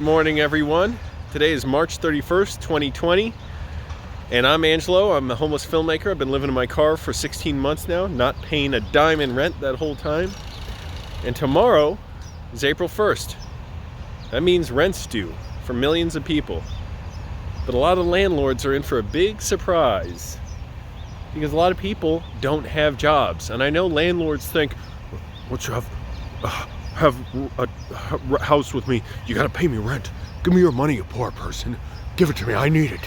Morning, everyone. Today is March 31st, 2020, and I'm Angelo. I'm a homeless filmmaker. I've been living in my car for 16 months now, not paying a dime in rent that whole time. And tomorrow is April 1st. That means rent's due for millions of people. But a lot of landlords are in for a big surprise because a lot of people don't have jobs. And I know landlords think, "What you have a house with me, you gotta pay me rent. Give me your money, you poor person. Give it to me, I need it.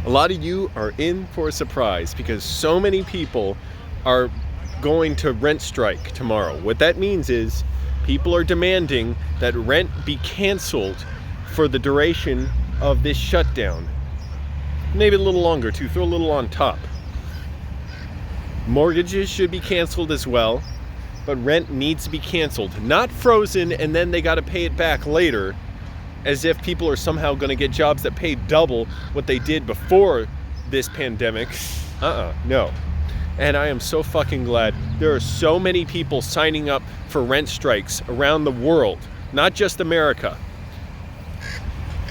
A lot of you are in for a surprise because so many people are going to rent strike tomorrow. What that means is people are demanding that rent be canceled for the duration of this shutdown. Maybe a little longer too, throw a little on top. Mortgages should be canceled as well. But rent needs to be canceled, not frozen, and then they got to pay it back later, as if people are somehow going to get jobs that pay double what they did before this pandemic. No. And I am so fucking glad there are so many people signing up for rent strikes around the world, not just America.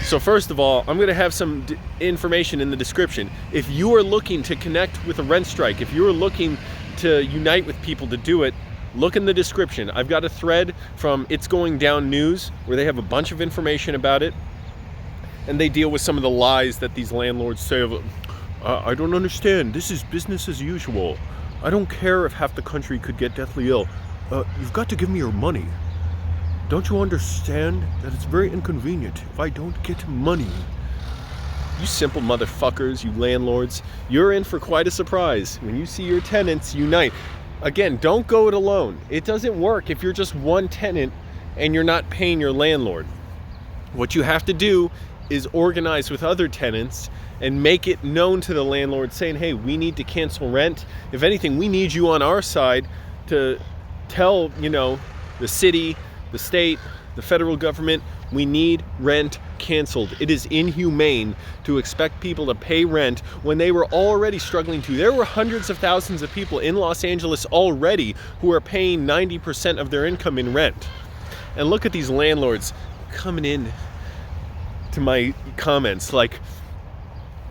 So first of all, I'm going to have some information in the description. If you are looking to connect with a rent strike, if you are looking to unite with people to do it, look in the description. I've got a thread from It's Going Down News where they have a bunch of information about it, and they deal with some of the lies that these landlords say of, I don't understand, this is business as usual. I don't care if half the country could get deathly ill. You've got to give me your money. Don't you understand that it's very inconvenient if I don't get money? You simple motherfuckers, you landlords, you're in for quite a surprise when you see your tenants unite. Again, don't go it alone. It doesn't work if you're just one tenant and you're not paying your landlord. What you have to do is organize with other tenants and make it known to the landlord saying, hey, we need to cancel rent. If anything, we need you on our side to tell, the city, the state, the federal government, we need rent canceled. It is inhumane to expect people to pay rent when they were already struggling to. There were hundreds of thousands of people in Los Angeles already who are paying 90% of their income in rent. And look at these landlords coming in to my comments like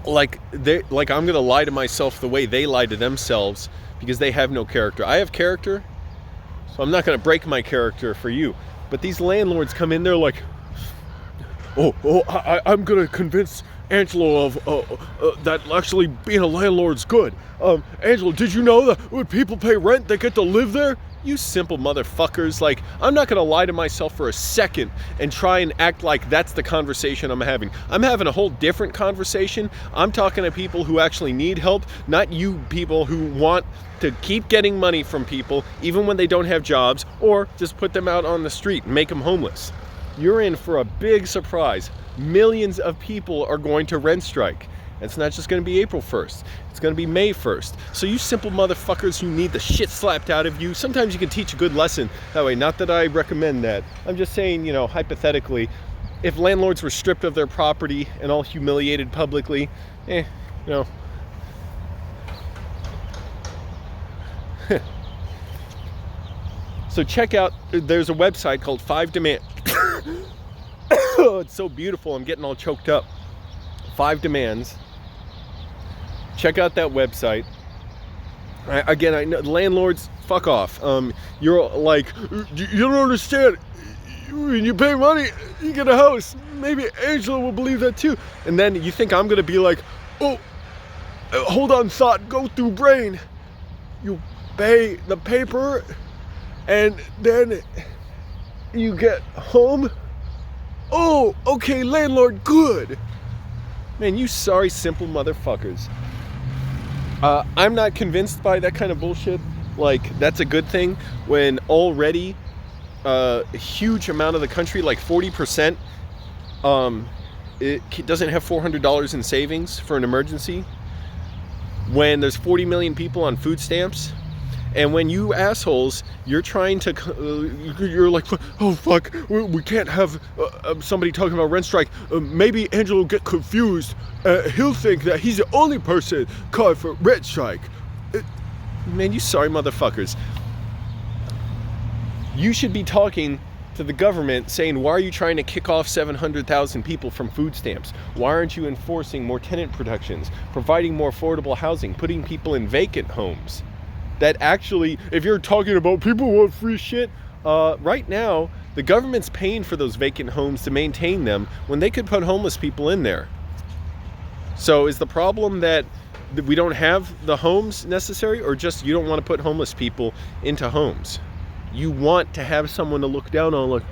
I'm gonna lie to myself the way they lie to themselves because they have no character. I have character, so I'm not gonna break my character for you. But these landlords come in, they're like, I'm gonna convince Angelo of that actually being a landlord's good. Angelo, did you know that when people pay rent, they get to live there? You simple motherfuckers. I'm not gonna lie to myself for a second and try and act like that's the conversation I'm having. I'm having a whole different conversation. I'm talking to people who actually need help, not you people who want to keep getting money from people even when they don't have jobs, or just put them out on the street and make them homeless. You're in for a big surprise. Millions of people are going to rent strike. It's not just going to be April 1st. It's going to be May 1st. So you simple motherfuckers who need the shit slapped out of you, sometimes you can teach a good lesson that way. Not that I recommend that. I'm just saying, hypothetically, if landlords were stripped of their property and all humiliated publicly, So check out, there's a website called 5 Demand. Oh, it's so beautiful, I'm getting all choked up. 5 Demands. Check out that website. Again, I know landlords, fuck off. You're like, you don't understand. When you pay money, you get a house. Maybe Angelo will believe that too. And then you think I'm gonna be like, hold on, thought, go through brain. You pay the paper, and then you get home. Oh, okay, landlord, good. Man, you sorry, simple motherfuckers. I'm not convinced by that kind of bullshit. That's a good thing when already a huge amount of the country, 40%, it doesn't have $400 in savings for an emergency. When there's 40 million people on food stamps. And when you assholes, you're trying to, you're like, oh fuck, we can't have somebody talking about rent strike. Maybe Angelo will get confused. He'll think that he's the only person caught for rent strike. Man, you sorry motherfuckers. You should be talking to the government saying, why are you trying to kick off 700,000 people from food stamps? Why aren't you enforcing more tenant protections, providing more affordable housing, putting people in vacant homes? That actually, if you're talking about people want free shit, right now, the government's paying for those vacant homes to maintain them when they could put homeless people in there. So is the problem that we don't have the homes necessary, or just you don't want to put homeless people into homes? You want to have someone to look down on, like,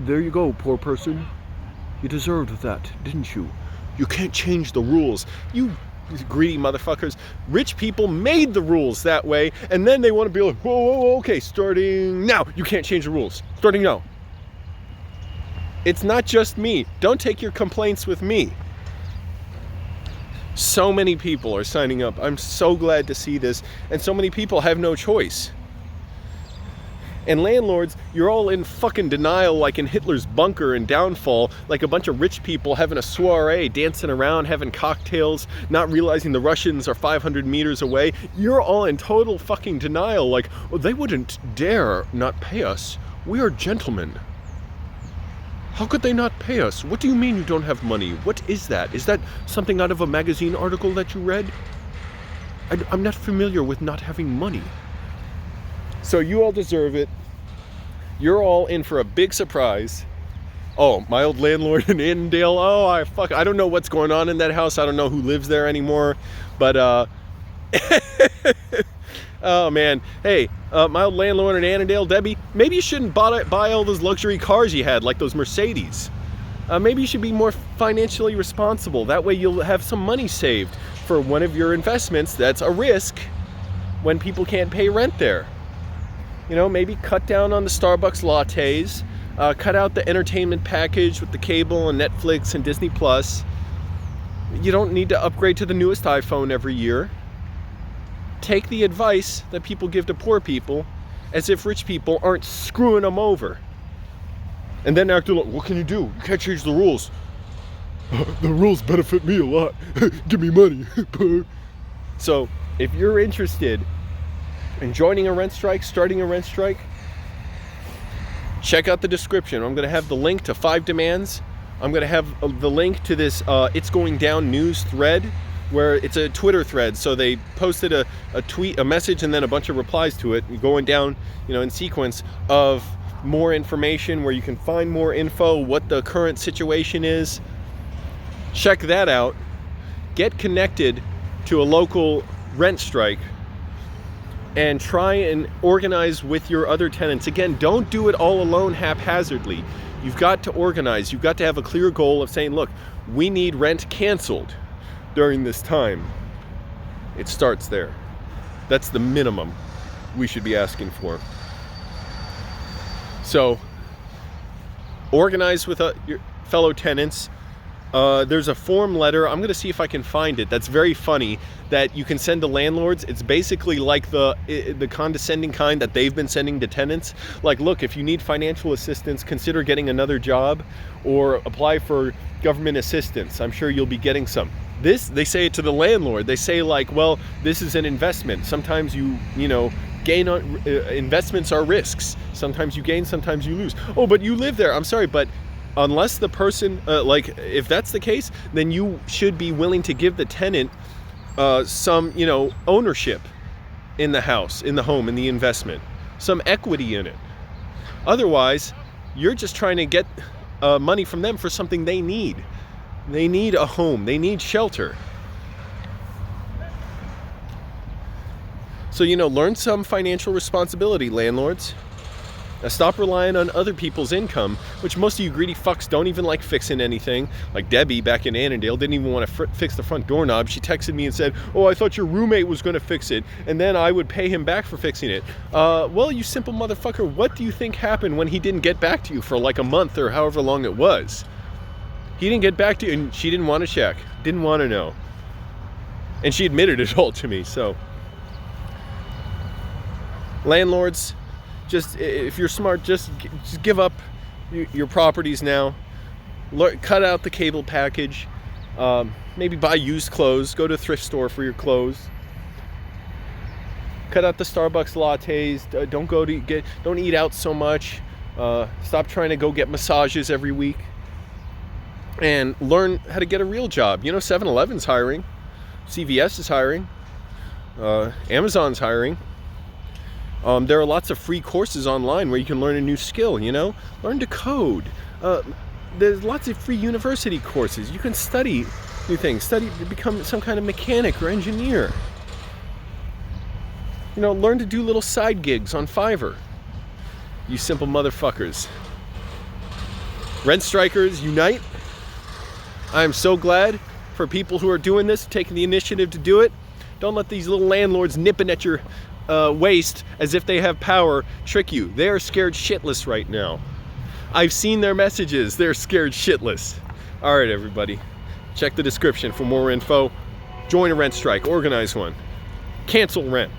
there you go, poor person. You deserved that, didn't you? You can't change the rules. You greedy motherfuckers. Rich people made the rules that way, and then they want to be like, whoa, okay, starting now. You can't change the rules. Starting now. It's not just me. Don't take your complaints with me. So many people are signing up. I'm so glad to see this. And so many people have no choice. And landlords, you're all in fucking denial, like in Hitler's bunker and Downfall, like a bunch of rich people having a soiree, dancing around, having cocktails, not realizing the Russians are 500 meters away. You're all in total fucking denial, like, oh, they wouldn't dare not pay us. We are gentlemen. How could they not pay us? What do you mean you don't have money? What is that? Is that something out of a magazine article that you read? I'm not familiar with not having money. So you all deserve it. You're all in for a big surprise. Oh, my old landlord in Annandale. Oh, I don't know what's going on in that house. I don't know who lives there anymore. But, oh man. Hey, my old landlord in Annandale, Debbie, maybe you shouldn't buy all those luxury cars you had, like those Mercedes. Maybe you should be more financially responsible. That way you'll have some money saved for one of your investments that's a risk when people can't pay rent there. You know, maybe cut down on the Starbucks lattes, cut out the entertainment package with the cable and Netflix and Disney Plus. You don't need to upgrade to the newest iPhone every year. Take the advice that people give to poor people as if rich people aren't screwing them over. And then act like, what can you do? You can't change the rules. The rules benefit me a lot. Give me money. So, if you're interested in joining a rent strike, starting a rent strike, check out the description. I'm going to have the link to 5 demands. I'm going to have the link to this It's Going Down news thread, where it's a Twitter thread. So they posted a tweet, a message, and then a bunch of replies to it, going down, you know, in sequence of more information, where you can find more info, what the current situation is. Check that out. Get connected to a local rent strike and try and organize with your other tenants. Again, don't do it all alone haphazardly. You've got to organize. You've got to have a clear goal of saying, look, we need rent canceled during this time. It starts there. That's the minimum we should be asking for. So, organize with your fellow tenants. There's a form letter. I'm going to see if I can find it. That's very funny, that you can send to landlords. It's basically like the condescending kind that they've been sending to tenants. Like, look, if you need financial assistance, consider getting another job or apply for government assistance. I'm sure you'll be getting some. This, they say it to the landlord. They say, like, well, this is an investment. Sometimes you know, gain on investments are risks. Sometimes you gain, sometimes you lose. Oh, but you live there. I'm sorry, but unless the person, like, if that's the case, then you should be willing to give the tenant some, you know, ownership in the house, in the home, in the investment, some equity in it. Otherwise, you're just trying to get money from them for something they need. They need a home. They need shelter. So, you know, learn some financial responsibility, landlords. Now stop relying on other people's income, which most of you greedy fucks don't even like fixing anything. Like Debbie back in Annandale didn't even want to fix the front doorknob. She texted me and said, oh, I thought your roommate was going to fix it, and then I would pay him back for fixing it. Well, you simple motherfucker, what do you think happened when he didn't get back to you for like a month or however long it was? He didn't get back to you, and she didn't want to check, didn't want to know. And she admitted it all to me, so. Landlords, just, if you're smart, just give up your properties now. Cut out the cable package. Maybe buy used clothes. Go to a thrift store for your clothes. Cut out the Starbucks lattes. Don't eat out so much. Stop trying to go get massages every week. And learn how to get a real job. 7-Eleven's hiring. CVS is hiring. Amazon's hiring. There are lots of free courses online where you can learn a new skill, Learn to code. There's lots of free university courses. You can study new things. Study to become some kind of mechanic or engineer. Learn to do little side gigs on Fiverr. You simple motherfuckers. Rent strikers, unite. I am so glad for people who are doing this, taking the initiative to do it. Don't let these little landlords nipping at your waist as if they have power trick you. They are scared shitless right now. I've seen their messages. They're scared shitless. All right, everybody. Check the description for more info. Join a rent strike. Organize one. Cancel rent.